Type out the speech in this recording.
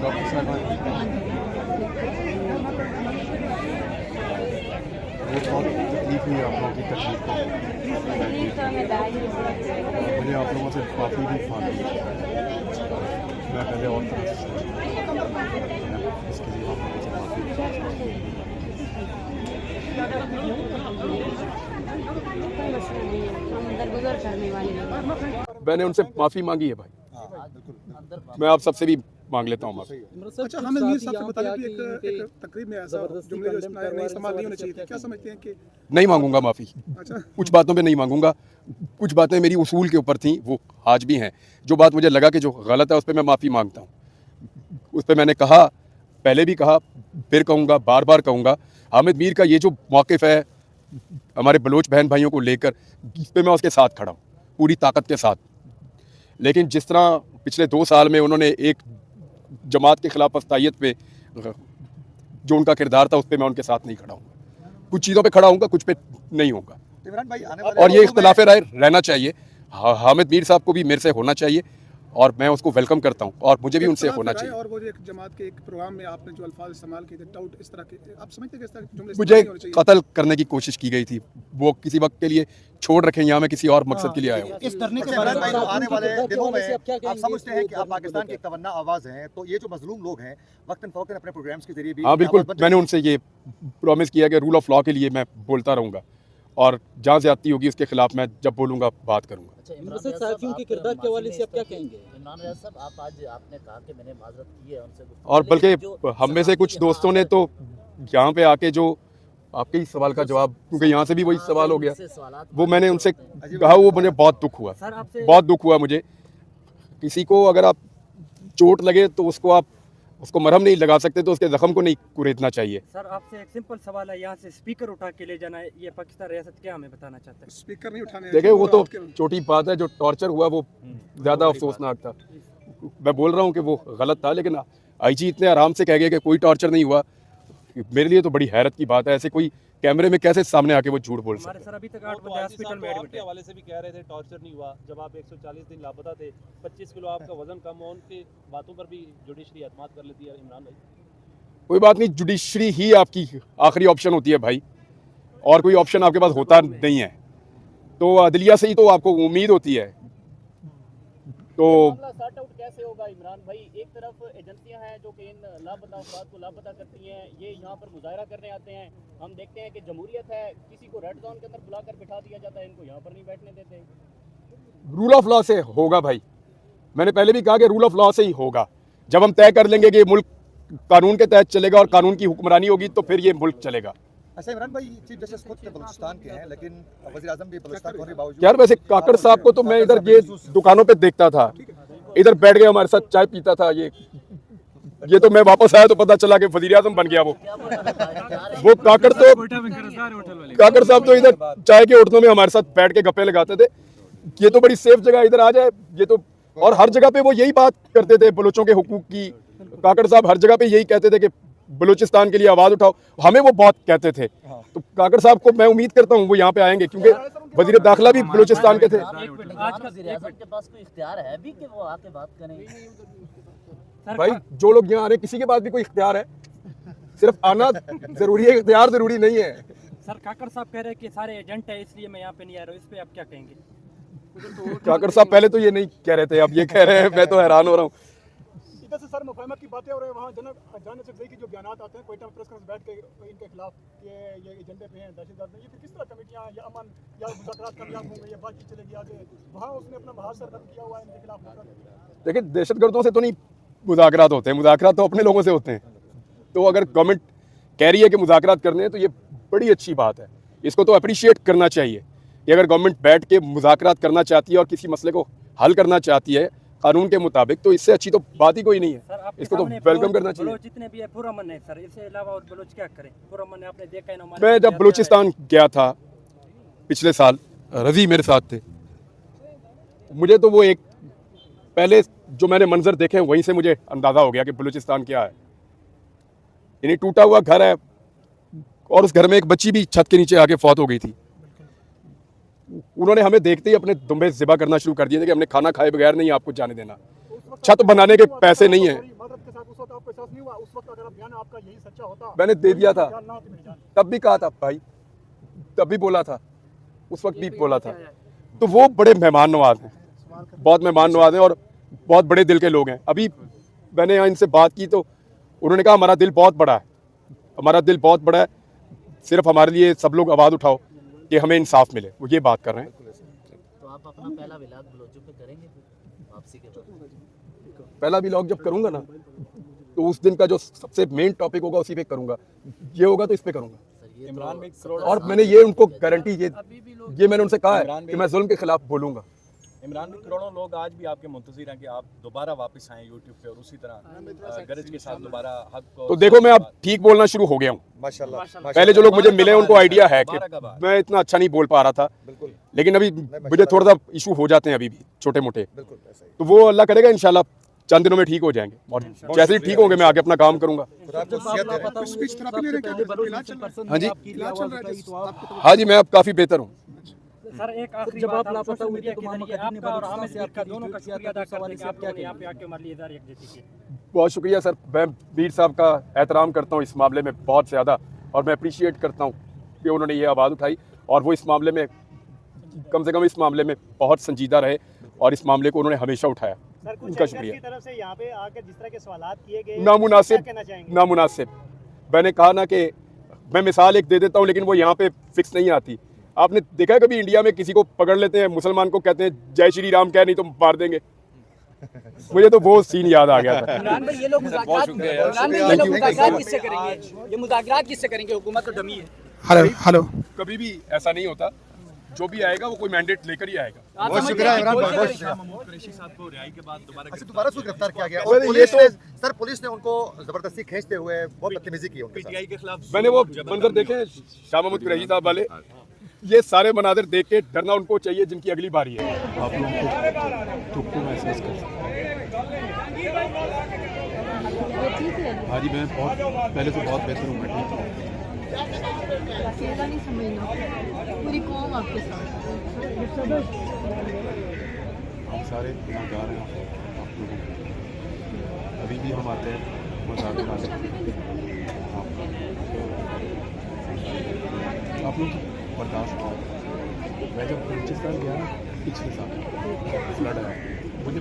Doctor साहब बहुत तकलीफ हुई आप लोगों की तकलीफ को। मुझे आप लोगों से काफ़ी भी मालूम है। मैं पहले और तरह से इसके लिए आप लोगों से माफ़ी मैंने उनसे माफ़ी मांगी है भाई। मैं आप सबसे भी मांग लेता हूँ माफ़ी। अच्छा, हमें मीर साहब के मुताबिक भी एक तकरीब में ऐसा जुमले जो नहीं इस्तेमाल नहीं होने चाहिए थे, क्या समझते हैं कि नहीं मांगूंगा माफ़ी। अच्छा कुछ बातों पे नहीं मांगूंगा, कुछ बातें मेरी उसूल के ऊपर थी, वो आज भी हैं। जो बात मुझे लगा कि जो गलत है उस पर मैं माफ़ी मांगता हूँ। उस पर मैंने कहा, पहले भी कहा, फिर कहूँगा, बार बार कहूँगा। हामिद मीर का ये जो मौक़िफ़ है हमारे बलोच बहन भाइयों को लेकर, इस पर मैं उसके साथ खड़ा हूँ पूरी ताकत के साथ। लेकिन जिस तरह पिछले 2 साल में उन्होंने एक जमात के ख़िलाफ़ वस्तायत पे जो उनका किरदार था उस पर मैं उनके साथ नहीं खड़ा हूँगा। कुछ चीज़ों पे खड़ा हूँगा, कुछ पे नहीं होगा। इमरान भाई आने वाले और ये इख्तिलाफ़ राय रहना चाहिए। हामिद मीर साहब को भी मेरे से होना चाहिए और मैं उसको वेलकम करता हूँ और मुझे भी उनसे होना चाहिए। और वो जो एक जमात के एक प्रोग्राम में आपने जो अल्फाज इस्तेमाल किए थे, टाउट, इस तरह के, आप समझते हैं कि इस तरह के जुमले मुझे इस्तेमाल नहीं होने चाहिए? कत्ल करने की कोशिश की गई थी, वो किसी वक्त के लिए छोड़ रखें, यहाँ मैं किसी और मकसद के लिए आया हूँ। इस धरने के बारे में आने वाले दिनों में आप समझते हैं कि आप पाकिस्तान की एक तमन्ना आवाज़ हैं, तो ये जो मजलूम लोग हैं वक्तन फ़ौकन अपने प्रोग्राम्स के जरिए भी हाँ बिल्कुल, मैंने उनसे ये प्रॉमिस किया कि रूल ऑफ लॉ के लिए मैं बोलता रहूँगा और जहाँ ज़्यादती होगी उसके खिलाफ मैं जब बोलूँगा बात करूँगा। अच्छा, इमरान साहब के किरदार के हवाले से आप क्या कहेंगे? इमरान रियाज साहब, आप आज आपने कहा कि मैंने माजरत की है उनसे, और बल्कि हम में से कुछ दोस्तों ने तो यहाँ पे आके जो आपके ही सवाल का जवाब, क्योंकि यहाँ से भी वही सवाल हो गया, वो मैंने उनसे कहा, वो मुझे बहुत दुख हुआ, बहुत दुख हुआ मुझे। किसी को अगर आप चोट लगे तो उसको मरहम नहीं लगा सकते, तो उसके जख्म को नहीं कुरेदना चाहिए। सर आपसे एक सिंपल सवाल है, यहाँ से स्पीकर उठा के ले जाना है, ये पाकिस्तान रियासत क्या हमें बताना चाहता है? स्पीकर नहीं उठाने, देखिए वो तो छोटी बात है, जो टॉर्चर हुआ वो ज़्यादा अफसोसनाक था। मैं बोल रहा हूँ कि वो गलत था, लेकिन आईजी इतने आराम से कह गए कि कोई टॉर्चर नहीं हुआ, मेरे लिए तो बड़ी हैरत की बात है। ऐसे कोई कैमरे में कैसे सामने आके वो झूठ बोल सकते हैं? सर अभी तक 8 बजे हॉस्पिटल में एडमिट के हवाले से भी कह रहे थे टॉर्चर नहीं हुआ, जब आप 140 दिन लापता थे, 25 किलो आपका वजन कम हो, उनकी बातों पर भी जुडिशरी एतमाद कर लेती है। इमरान भाई कोई बात नहीं, जुडिशरी ही आपकी आखिरी ऑप्शन होती है भाई, और कोई ऑप्शन आपके पास होता नहीं है। तो अदलिया से ही तो आपको उम्मीद होती है। तो सॉर्ट आउट कैसे होगा इमरान भाई? एक तरफ एजेंसियां हैं जो कि इन लापता अफराद को लापता करती हैं, ये यहाँ पर मुजाहरा करने आते हैं। हम देखते हैं कि जमहूरियत है, किसी को रेड जोन के अंदर बुलाकर बिठा दिया जाता है, इनको यहाँ पर नहीं बैठने देते। रूल ऑफ लॉ से होगा भाई, मैंने पहले भी कहा कि रूल ऑफ लॉ से ही होगा। जब हम तय कर लेंगे कि मुल्क कानून के तहत चलेगा और कानून की हुक्मरानी होगी, तो फिर ये मुल्क चलेगा। अच्छा इमरान भाई, चीफ जस्टिस खुद बलूचिस्तान के हैं, लेकिन वज़ीर आज़म भी बलूचिस्तान होने के बावजूद। यार वैसे काकड़ साहब को तो मैं इधर ये दुकानों पे देखता था, इधर बैठ गए हमारे साथ चाय पीता था। ये तो मैं वापस आया तो पता चला कि वज़ीर आज़म बन गया वो काकड़ साहब तो इधर चाय के होटलों में हमारे साथ बैठ के गप्पे लगाते थे। ये तो बड़ी सेफ जगह, इधर आ जाए ये तो। और हर जगह पे वो यही बात करते थे बलोचों के हुकूक की। काकड़ साहब हर जगह पे यही कहते थे कि बलूचिस्तान के लिए आवाज़ उठाओ, हमें वो बहुत कहते थे। तो काकड़ साहब को मैं उम्मीद करता हूँ वो यहाँ पे आएंगे, क्योंकि वज़ीर दाखिला भी बलूचिस्तान के थे। आज का वज़ीर-ए-आज़म के पास कोई इख्तियार है भी कि वो आके बात करें? भाई जो लोग यहाँ आ रहे हैं, किसी के पास भी कोई इख्तियार है, सिर्फ आना जरूरी है, इख्तियार जरूरी नहीं है। सर काकड़ साहब कह रहे हैं कि सारे एजेंट है इसलिए मैं यहाँ पे नहीं आ रहा हूँ, इस पे आप क्या कहेंगे? काकड़ साहब पहले तो ये नहीं कह रहे थे, अब ये कह रहे हैं, मैं तो हैरान हो रहा हूँ। इधर से सर मुफाहमत की बातें हो रही है, वहाँ जाने से की जो बयानात आते हैं कोयटा में प्रेस कॉन्फ्रेंस बैठ के इनके खिलाफ ये एजेंडे पे हैं, दहशतगर्द हैं, ये फिर किस तरह कमेटियाँ या अमन या मुज़ाकरात कामयाब होंगे या बातचीत चलेगी आगे? वहाँ उसने अपना महाज सरगर्म किया हुआ है इनके खिलाफ। देखिए दहशतगर्दों से तो नहीं मुज़ाकरात होते हैं, मुज़ाकरात तो अपने लोगों से होते हैं। तो अगर गवर्नमेंट कह रही है कि मुज़ाकरात करने हैं तो ये बड़ी अच्छी बात है, इसको तो अप्रिशिएट करना चाहिए कि अगर गवर्नमेंट बैठ के मुज़ाकरात करना चाहती है और किसी मसले को हल करना चाहती है कानून के मुताबिक, तो इससे अच्छी तो बात ही कोई नहीं है। इसको तो वेलकम करना चाहिए। बलोच जितने भी है पुरअमन है सर, इससे अलावा और बलोच क्या करें? पुरअमन आपने देखा है ना, मैं जब बलूचिस्तान गया था पिछले साल, रज़ी मेरे साथ थे, मुझे तो वो एक पहले जो मैंने मंजर देखे वहीं से मुझे अंदाज़ा हो गया कि बलूचिस्तान क्या है। यानी टूटा हुआ घर है और उस घर में एक बच्ची भी छत के नीचे आके फौत हो गई थी। उन्होंने हमें देखते ही अपने दुम्बे ज़िबा करना शुरू कर दिए थे कि हमने खाना खाए बगैर नहीं आपको जाने देना। छत बनाने के पैसे नहीं है। एहसास नहीं हुआ उस वक्त अगर बयान आपका यही सच्चा होता? मैंने दे दिया था, क्या ना होती मेरी जान? तब भी कहा था भाई, तब भी बोला था, उस वक्त भी बोला था। तो वो बड़े मेहमान नवाज हैं, बहुत मेहमान नवाज हैं और बहुत बड़े दिल के लोग हैं। अभी मैंने यहाँ इनसे बात की तो उन्होंने कहा हमारा दिल बहुत बड़ा है, हमारा दिल बहुत बड़ा है, सिर्फ हमारे लिए सब लोग आवाज़ उठाओ कि हमें इंसाफ मिले, वो ये बात कर रहे हैं। तो आप अपना पहला व्लॉग बलोचों पे करेंगे फिर वापसी के बाद? पहला व्लॉग जब करूँगा ना तो उस दिन का जो सबसे मेन टॉपिक होगा उसी पे करूँगा, ये होगा तो इस पे करूँगा। सर ये तो और मैंने ये उनको गारंटी ये मैंने उनसे कहा है कि मैं जुल्म के खिलाफ बोलूँगा। इमरान भाई, करोड़ों लोग आज भी आपके मुंतज़िर हैं कि आप दोबारा वापस आएं यूट्यूब पे और उसी तरह गरज के साथ दोबारा हक को। तो देखो मैं अब ठीक बोलना शुरू हो गया हूँ। माशाल्लाह। पहले जो लोग मुझे मिले उनको आइडिया है कि मैं इतना अच्छा नहीं बोल पा रहा था, लेकिन अभी मुझे थोड़ा सा इशू हो जाते हैं अभी भी छोटे मोटे, तो वो अल्लाह करेगा इंशाल्लाह चंद दिनों में ठीक हो जाएंगे और जैसे ही ठीक होंगे मैं आगे अपना काम करूंगा। हाँ जी, हाँ जी, मैं अब काफ़ी बेहतर हूँ। सर एक आखिरी जब बात आप लापता हुए थे तो आपका मोहम्मद और कदीम ने आपका और बलूचिस्तान आमिर से आपका दोनों का वीडियो शुक्रिया अदा किया, करते हैं कि तो आप क्या आपने यहाँ पे कहेंगे? आके हमारे लिए इधर एक देती बहुत शुक्रिया सर, मैं मीर साहब का एहतराम करता हूँ इस मामले में बहुत ज़्यादा, और मैं अप्रिशिएट करता हूँ कि उन्होंने ये आवाज़ उठाई और वो इस मामले में कम से कम इस मामले में बहुत संजीदा रहे और इस मामले को उन्होंने हमेशा उठाया। सर कुछ उनका एंकर्स शुक्रिया। की तरफ से यहाँ पे आकर जिस तरह के सवालात किए गए, नामुनासिब, क्या कहना चाहेंगे? नामुनासिब। मैंने कहा ना कि मैं मिसाल एक दे देता हूँ लेकिन वो यहाँ पे फिक्स नहीं आती। आपने देखा है कभी इंडिया में किसी को पकड़ लेते हैं, मुसलमान को कहते हैं जय श्री राम कह, नहीं तो मार देंगे। मुझे तो वो सीन याद आ गया था। इमरान भाई ये लोग मुज़ाकरात किससे करेंगे? ये मुज़ाकरात किससे करेंगे? हुकूमत तो डमी है। हेलो कभी भी ऐसा नहीं होता, जो भी आएगा वो कोई मैंडेट लेकर ही आएगा। बहुत शुक्रिया इमरान भाई, बहुत शुक्रिया। कुरैशी साहब को रिहाई के बाद दोबारा अच्छा, दोबारा उसको गिरफ्तार किया गया अरे और ये पुलिस तो- ने सर पुलिस ने उनको जबरदस्ती खींचते हुए बहुत बदतमीजी की उनके साथ। पीटीआई के खिलाफ मैंने वो मंजर देखे शाह महमूद कुरैशी साहब वाले, ये सारे मनाजिर देख के डरना उनको चाहिए जिनकी अगली बारी है। आप लोगों को दुख को महसूस कर सकते हैं। हाँ जी, मैं बहुत पहले से बहुत बेहतर हूँ, मैं ठीक हूँ। अकेला नहीं समझना, पूरी कौम आपके साथ। हम सारे गुनाहगार हैं आप लोगों के। अभी भी हम आते हैं मजाक उड़ाने, आप लोग बर्दाश्त करो। मैं जब बलूचिस्तान गया पिछले साल फ्लड आया, मुझे